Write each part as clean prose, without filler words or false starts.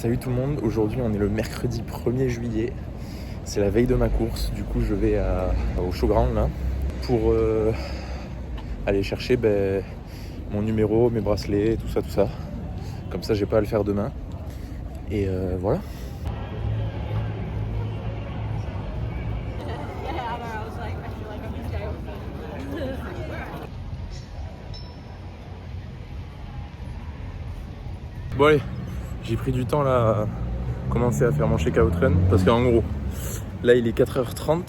Salut tout le monde, aujourd'hui on est le mercredi 1er juillet, c'est la veille de ma course, du coup je vais au showground là pour aller chercher mon numéro, mes bracelets, tout ça. Comme ça j'ai pas à le faire demain. Et voilà. Bon allez, j'ai pris du temps là à commencer à faire mon check-out run parce qu'en gros, là il est 4h30.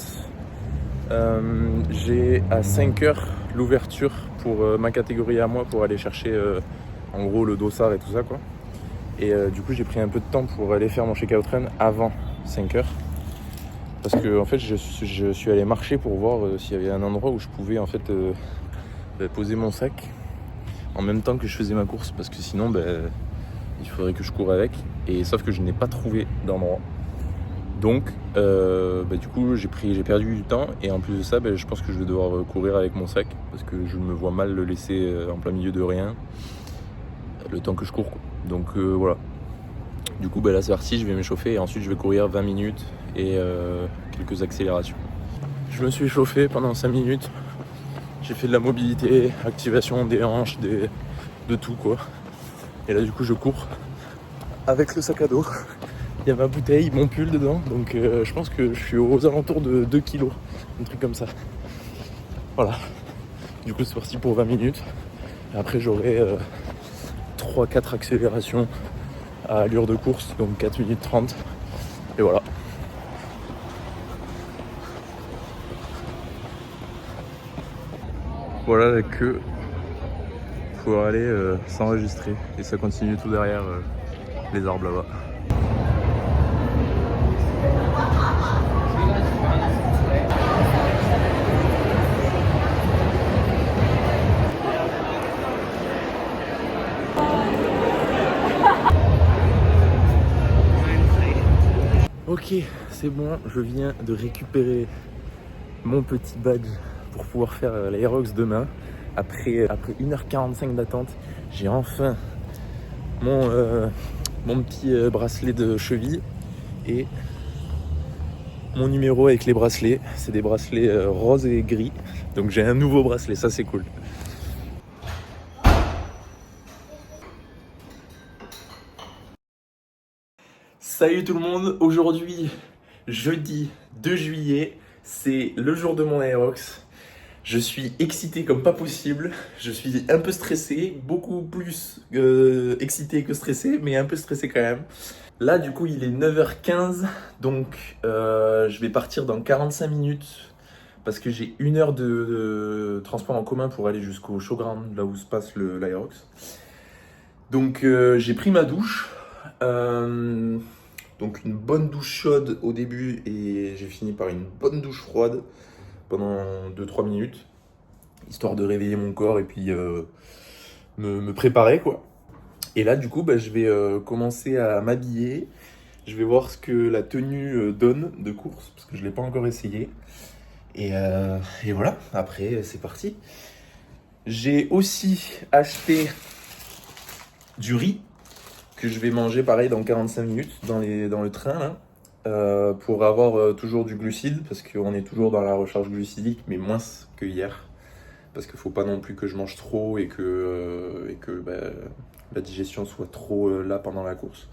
J'ai à 5h l'ouverture pour ma catégorie à moi pour aller chercher en gros le dossard et tout ça quoi. Et du coup j'ai pris un peu de temps pour aller faire mon check-out run avant 5h. Parce que en fait je suis allé marcher pour voir s'il y avait un endroit où je pouvais en fait poser mon sac en même temps que je faisais ma course, parce que sinon il faudrait que je cours avec, et sauf que je n'ai pas trouvé d'endroit. Donc du coup j'ai perdu du temps, et en plus de ça je pense que je vais devoir courir avec mon sac parce que je me vois mal le laisser en plein milieu de rien le temps que je cours quoi. Donc voilà. Du coup là c'est parti, je vais m'échauffer et ensuite je vais courir 20 minutes et quelques accélérations. Je me suis échauffé pendant 5 minutes, j'ai fait de la mobilité, activation des hanches, de tout quoi. Et là du coup je cours avec le sac à dos. Il y a ma bouteille, mon pull dedans, donc je pense que je suis aux alentours de 2 kilos, un truc comme ça. Voilà. Du coup c'est parti pour 20 minutes. Et après j'aurai 3-4 accélérations à allure de course, donc 4 minutes 30. Et voilà. Voilà la queue pour aller s'enregistrer. Et ça continue tout derrière les arbres là-bas. Ok, c'est bon, je viens de récupérer mon petit badge pour pouvoir faire l'Aerox demain. Après 1h45 d'attente, j'ai enfin mon petit bracelet de cheville et mon numéro avec les bracelets. C'est des bracelets rose et gris, donc j'ai un nouveau bracelet, ça c'est cool. Salut tout le monde, aujourd'hui jeudi 2 juillet, c'est le jour de mon Aerox. Je suis excité comme pas possible, je suis un peu stressé, beaucoup plus excité que stressé, mais un peu stressé quand même. Là du coup il est 9h15, donc je vais partir dans 45 minutes parce que j'ai 1 heure de transport en commun pour aller jusqu'au showground, là où se passe l'Aerox. Donc j'ai pris ma douche, donc une bonne douche chaude au début et j'ai fini par une bonne douche froide pendant 2-3 minutes, histoire de réveiller mon corps et puis me préparer quoi. Et là du coup je vais commencer à m'habiller, je vais voir ce que la tenue donne de course, parce que je ne l'ai pas encore essayé. Et voilà, après c'est parti. J'ai aussi acheté du riz que je vais manger pareil dans 45 minutes dans le train là, pour avoir toujours du glucide, parce qu'on est toujours dans la recharge glucidique, mais moins que hier, parce qu'il ne faut pas non plus que je mange trop et que la digestion soit trop là pendant la course.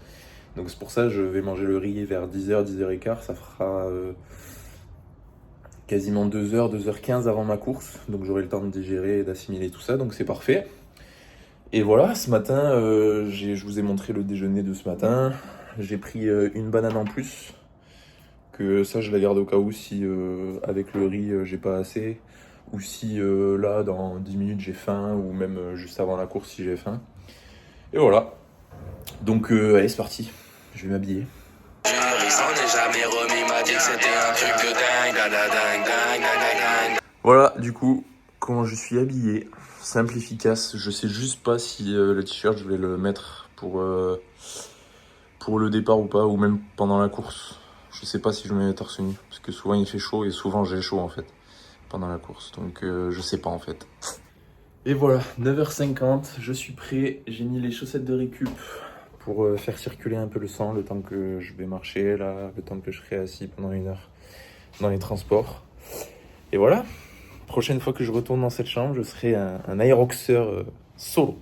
Donc c'est pour ça que je vais manger le riz vers 10h, 10h15, ça fera quasiment 2h, 2h15 avant ma course, donc j'aurai le temps de digérer et d'assimiler tout ça, donc c'est parfait. Et voilà, ce matin, je vous ai montré le déjeuner de ce matin. J'ai pris une banane en plus, que ça je la garde au cas où si avec le riz j'ai pas assez, ou si là dans 10 minutes j'ai faim, ou même juste avant la course si j'ai faim. Et voilà. Donc allez c'est parti, je vais m'habiller. Voilà du coup, comment je suis habillé. Simple, efficace. Je sais juste pas si le t-shirt je vais le mettre pour le départ ou pas, ou même pendant la course. Je sais pas si je mets torse nu, parce que souvent il fait chaud et souvent j'ai chaud en fait pendant la course, donc je sais pas en fait. Et voilà, 9h50, je suis prêt, j'ai mis les chaussettes de récup pour faire circuler un peu le sang le temps que je vais marcher, là, le temps que je serai assis pendant 1 heure dans les transports. Et voilà, prochaine fois que je retourne dans cette chambre, je serai un aéroxeur solo.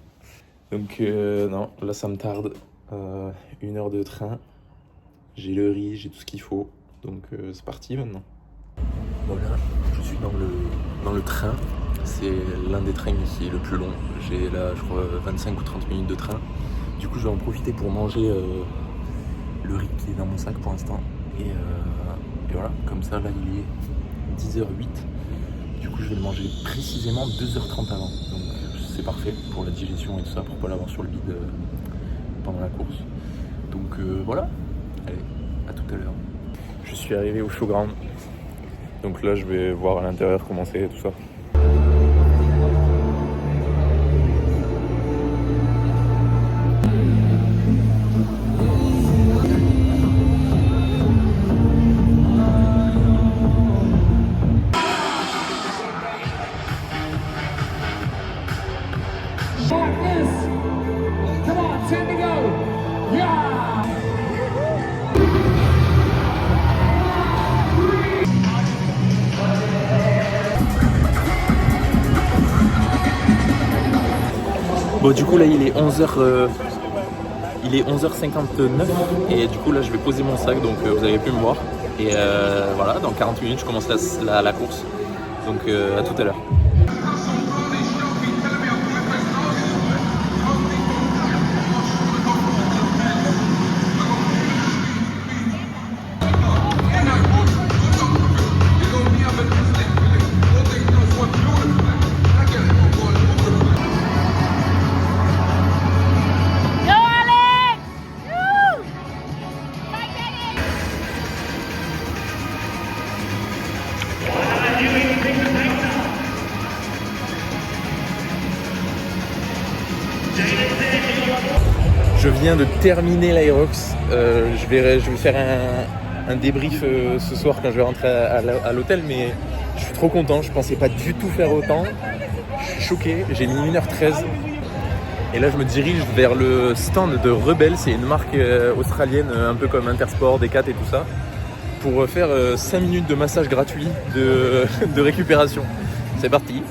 Donc non, là ça me tarde. 1 heure de train, j'ai le riz, j'ai tout ce qu'il faut. Donc c'est parti maintenant. Voilà, je suis dans le train. C'est l'un des trains qui est le plus long. J'ai là, je crois, 25 ou 30 minutes de train. Du coup, je vais en profiter pour manger le riz qui est dans mon sac pour l'instant. Et voilà, comme ça, là, il est 10h08. Du coup, je vais le manger précisément 2h30 avant. Donc, c'est parfait pour la digestion et tout ça, pour pas l'avoir sur le bide pendant la course. Donc, voilà. Allez, à tout à l'heure. Je suis arrivé au showground. Donc là, je vais voir à l'intérieur comment c'est tout ça. Bon, du coup là il est 11h, il est 11h59 et du coup là je vais poser mon sac, donc vous avez pu me voir. Et voilà, dans 40 minutes je commence la course. Donc à tout à l'heure. Je viens de terminer l'Aerox. Je vais faire un débrief ce soir quand je vais rentrer à l'hôtel, mais je suis trop content. Je pensais pas du tout faire autant. Je suis choqué. J'ai mis 1h13. Et là, je me dirige vers le stand de Rebel. C'est une marque australienne, un peu comme Intersport, Decat et tout ça, pour faire 5 minutes de massage gratuit de récupération. C'est parti.